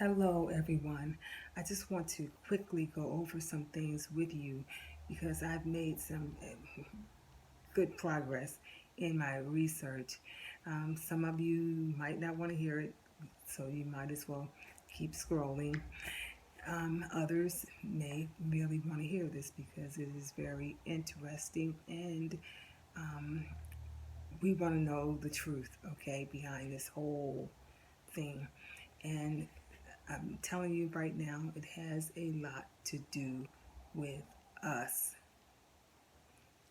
Hello, everyone. I just want to quickly go over some things with you because I've made some good progress in my research. Some of you might not want to hear it, so you might as well keep scrolling. Others may really want to hear this because it is very interesting and um, we want to know the truth, okay, behind this whole thing. And I'm telling you right now, it has a lot to do with us.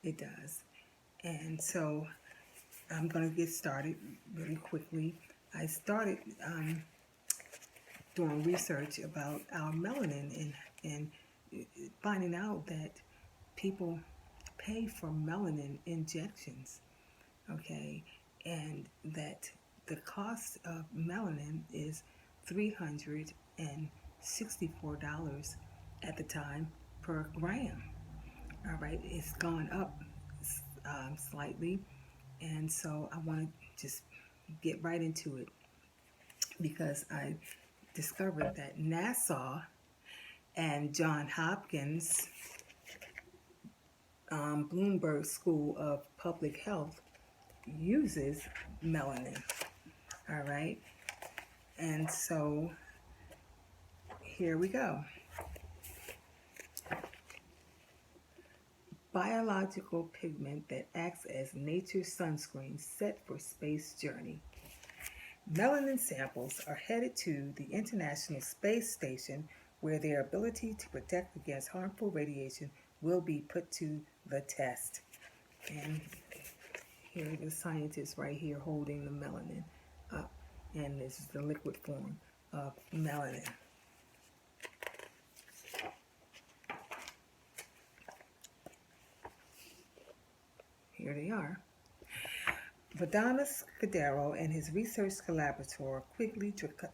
It does. And so I'm going to get started really quickly. I started doing research about our melanin and finding out that people pay for melanin injections, okay, and that the cost of melanin is $364 at the time per gram. All right, it's gone up slightly, and so I want to just get right into it because I discovered that NASA and John Hopkins Bloomberg School of Public Health uses melanin. All right, and so here we go. Biological pigment that acts as nature's sunscreen set for space journey. Melanin samples are headed to the International Space Station where their ability to protect against harmful radiation will be put to the test. And here are the scientists right here holding the melanin up. And this is the liquid form of melanin. Here they are. Vadamas Cadero and his research collaborator Quigley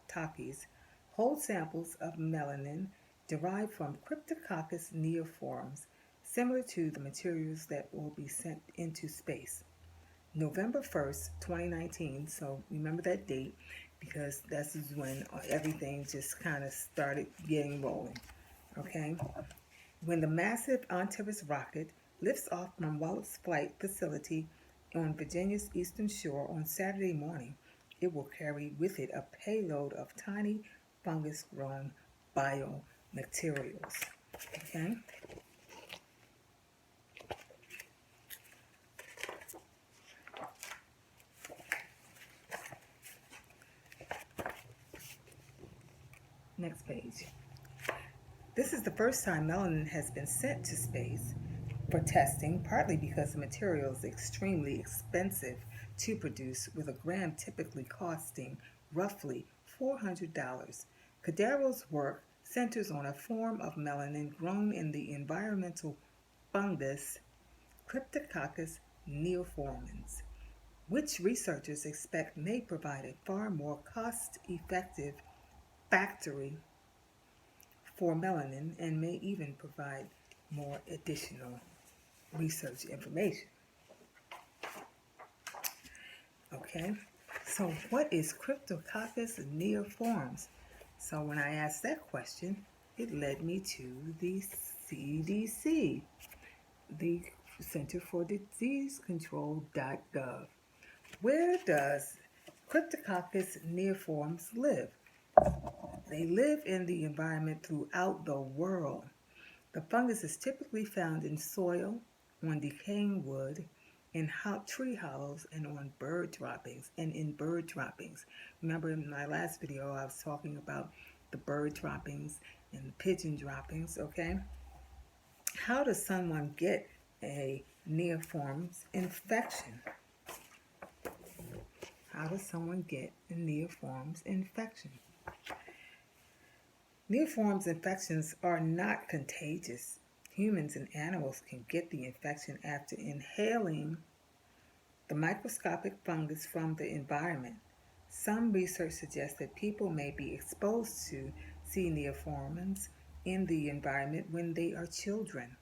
Takis hold samples of melanin derived from Cryptococcus neoforms, similar to the materials that will be sent into space. November 1st, 2019, so remember that date because this is when everything just kind of started getting rolling, okay? When the massive Antares rocket lifts off from Wallops Flight Facility on Virginia's eastern shore on Saturday morning, it will carry with it a payload of tiny fungus-grown biomaterials. Okay? Next page. This is the first time melanin has been sent to space for testing, partly because the material is extremely expensive to produce, with a gram typically costing roughly $400. Cadero's work centers on a form of melanin grown in the environmental fungus Cryptococcus neoformans, which researchers expect may provide a far more cost-effective factory for melanin and may even provide more additional research information. Okay, so what is Cryptococcus neoforms? So when I asked that question, it led me to the CDC, the Center for Disease Control.gov. Where does Cryptococcus neoforms live? They live in the environment throughout the world. The fungus is typically found in soil, on decaying wood, in tree hollows, and on bird droppings, and in bird droppings. Remember in my last video I was talking about the bird droppings and the pigeon droppings, okay? How does someone get a neoforms infection? How does someone get a neoforms infection? Neoforms infections are not contagious. Humans and animals can get the infection after inhaling the microscopic fungus from the environment. Some research suggests that people may be exposed to C. neoformans in the environment when they are children.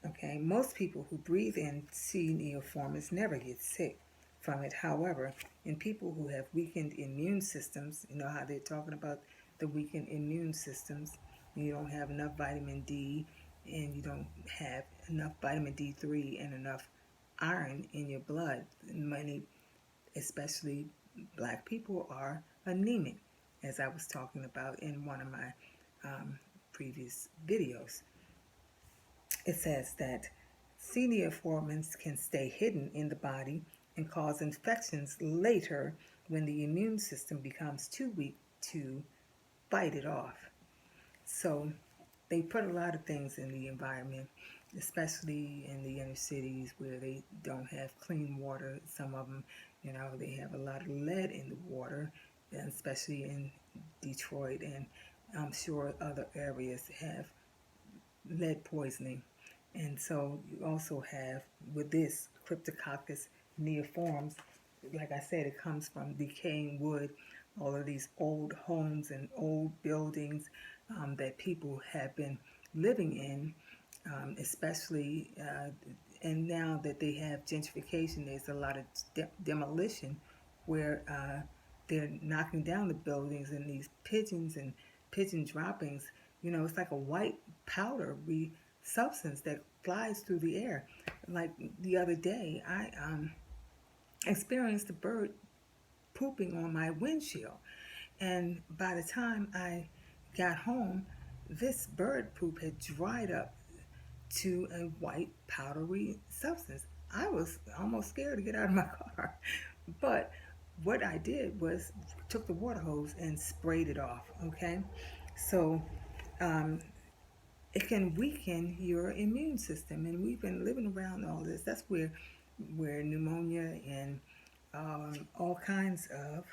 Okay, most people who breathe in C. neoformans never get sick from it. However, in people who have weakened immune systems, you know how they're talking about the weakened immune systems, you don't have enough vitamin D, and you don't have enough vitamin D3 and enough iron in your blood. Many, especially black people, are anemic, as I was talking about in one of my previous videos. It says that cneiformins can stay hidden in the body and cause infections later when the immune system becomes too weak to fight it off. So they put a lot of things in the environment, especially in the inner cities where they don't have clean water. Some of them, you know, they have a lot of lead in the water, and especially in Detroit, and I'm sure other areas have lead poisoning. And so you also have, with this Cryptococcus neoforms, like I said, it comes from decaying wood, all of these old homes and old buildings that people have been living in, especially, and now that they have gentrification, there's a lot of demolition where they're knocking down the buildings, and these pigeons and pigeon droppings, you know, it's like a white powdery substance that flies through the air. Like the other day, I experienced a bird pooping on my windshield. And by the time I got home, this bird poop had dried up to a white powdery substance. I was almost scared to get out of my car. But what I did was took the water hose and sprayed it off, okay? So um, it can weaken your immune system. And we've been living around all this. That's where pneumonia and all kinds of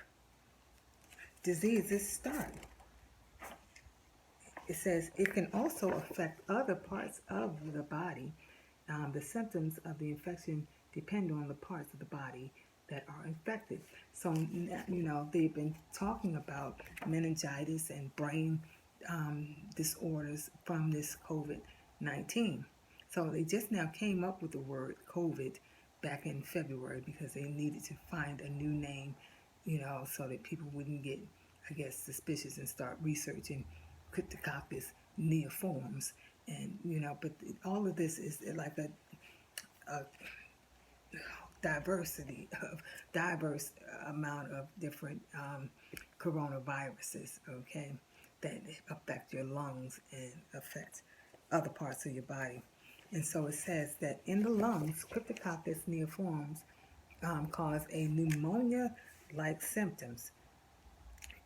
diseases start. It says it can also affect other parts of the body. The symptoms of the infection depend on the parts of the body that are infected. So, you know, they've been talking about meningitis and brain disorders from this COVID-19. So they just now came up with the word COVID back in February because they needed to find a new name, you know, so that people wouldn't get, I guess, suspicious and start researching Cryptococcus neoforms. And, you know, but all of this is like a diverse amount of different coronaviruses, okay, that affect your lungs and affect other parts of your body. And so it says that in the lungs, Cryptococcus neoforms cause a pneumonia-like symptoms.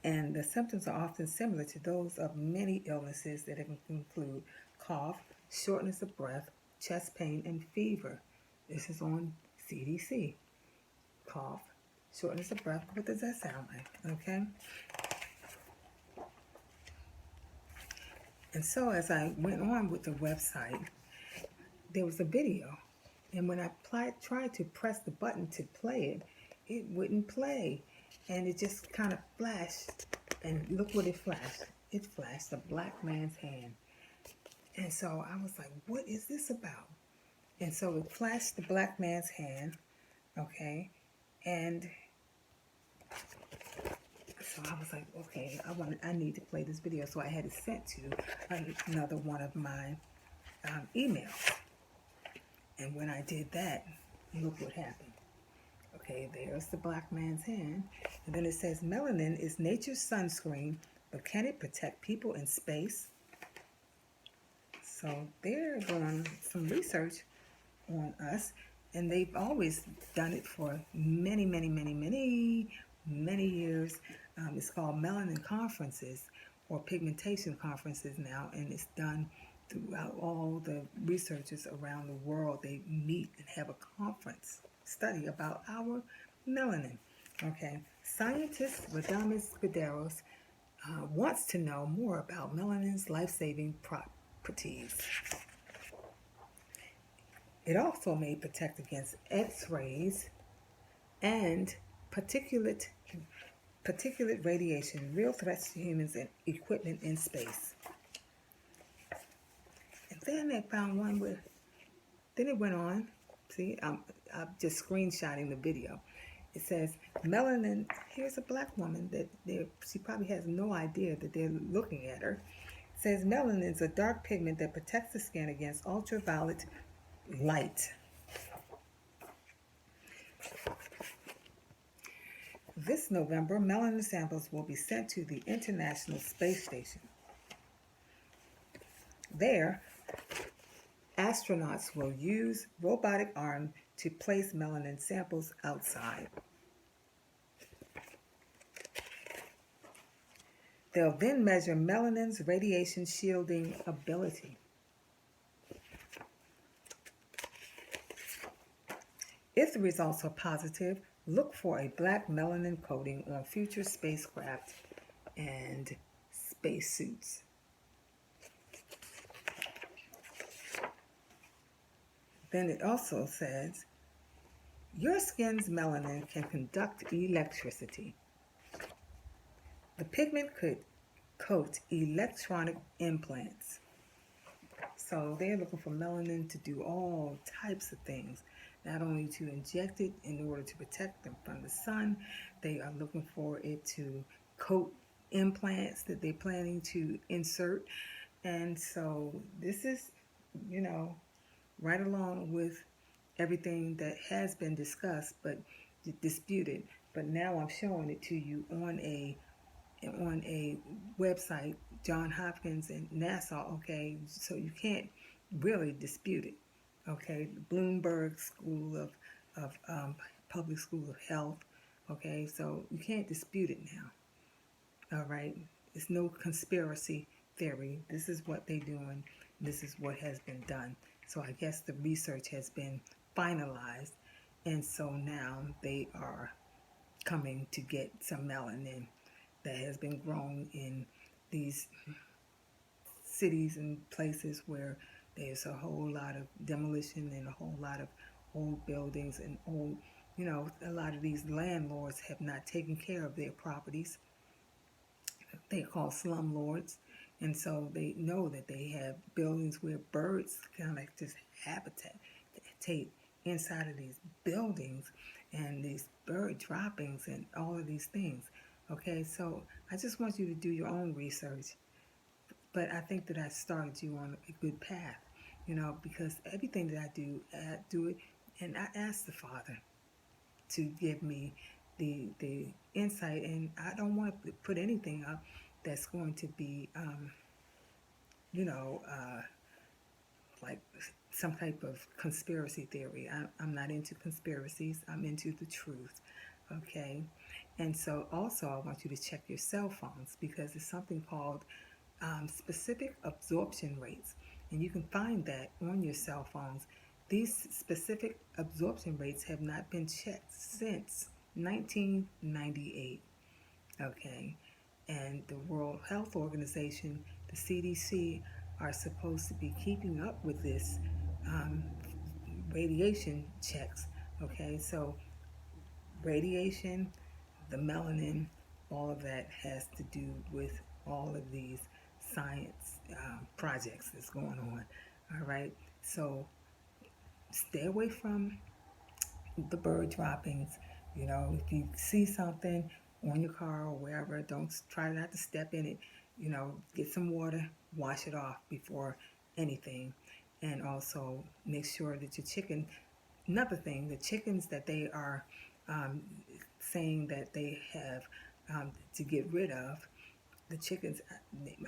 And the symptoms are often similar to those of many illnesses that include cough, shortness of breath, chest pain, and fever. This is on CDC. Cough, shortness of breath. What does that sound like? Okay. And so as I went on with the website, there was a video. And when I tried to press the button to play it, it wouldn't play. And it just kind of flashed. And look what it flashed. It flashed a black man's hand. And so I was like, what is this about? And so it flashed the black man's hand, okay? And so I was like, okay, I need to play this video. So I had it sent to another one of my emails. And when I did that, look what happened. Okay, there's the black man's hand. And then it says, melanin is nature's sunscreen, but can it protect people in space? So they're doing some research on us, and they've always done it for many years. It's called Melanin conferences or pigmentation conferences now, and it's done throughout all the researchers around the world. They meet and have a conference study about our melanin. Okay, scientist Radames Guederos wants to know more about melanin's life-saving properties. It also may protect against X-rays and particulate radiation, real threats to humans and equipment in space. And then they found one where, then it went on. See, I'm just screenshotting the video. It says melanin. Here's a black woman that she probably has no idea that they're looking at her. It says melanin is a dark pigment that protects the skin against ultraviolet light. This November, melanin samples will be sent to the International Space Station. There, astronauts will use robotic arms to place melanin samples outside. They'll then measure melanin's radiation shielding ability. If the results are positive, look for a black melanin coating on future spacecraft and spacesuits. Then it also says, your skin's melanin can conduct electricity. The pigment could coat electronic implants. So they're looking for melanin to do all types of things, not only to inject it in order to protect them from the sun, they are looking for it to coat implants that they're planning to insert. And so this is, right along with everything that has been discussed but disputed. But now I'm showing it to you on a website, John Hopkins and NASA, okay? So you can't really dispute it, okay? Bloomberg School of Public School of Health, okay? So you can't dispute it now, all right? It's no conspiracy theory. This is what they're doing. This is what has been done. So I guess the research has been finalized, and so now they are coming to get some melanin that has been grown in these cities and places where there's a whole lot of demolition and a whole lot of old buildings and old, a lot of these landlords have not taken care of their properties. They are called slumlords. And so they know that they have buildings where birds kind of like just habitate inside of these buildings and these bird droppings and all of these things. Okay, so I just want you to do your own research. But I think that I started you on a good path, because everything that I do it, and I ask the Father to give me the insight, and I don't want to put anything up that's going to be, like some type of conspiracy theory. I'm not into conspiracies. I'm into the truth, okay? And so also I want you to check your cell phones because it's something called specific absorption rates. And you can find that on your cell phones. These specific absorption rates have not been checked since 1998, okay? And the World Health Organization, the CDC, are supposed to be keeping up with this radiation checks, okay? So radiation, the melanin, all of that has to do with all of these science projects that's going on, all right? So stay away from the bird droppings. If you see something on your car or wherever, don't try not to step in it. Get some water, wash it off before anything. And also make sure that your chicken, another thing, the chickens that they are saying that they have to get rid of, the chickens,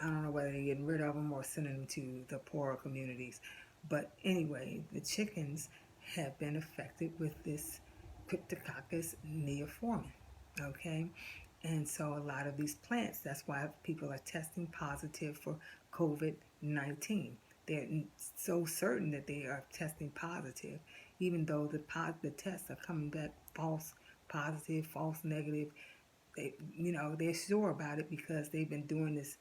I don't know whether they're getting rid of them or sending them to the poorer communities. But anyway, the chickens have been affected with this Cryptococcus neoformans, okay? And so a lot of these plants, that's why people are testing positive for COVID-19. They're so certain that they are testing positive, even though the tests are coming back false positive, false negative. They're sure about it because they've been doing this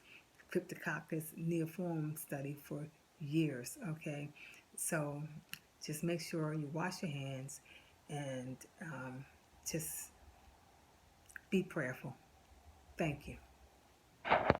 Cryptococcus neoformans study for years, okay? So just make sure you wash your hands and just be prayerful. Thank you.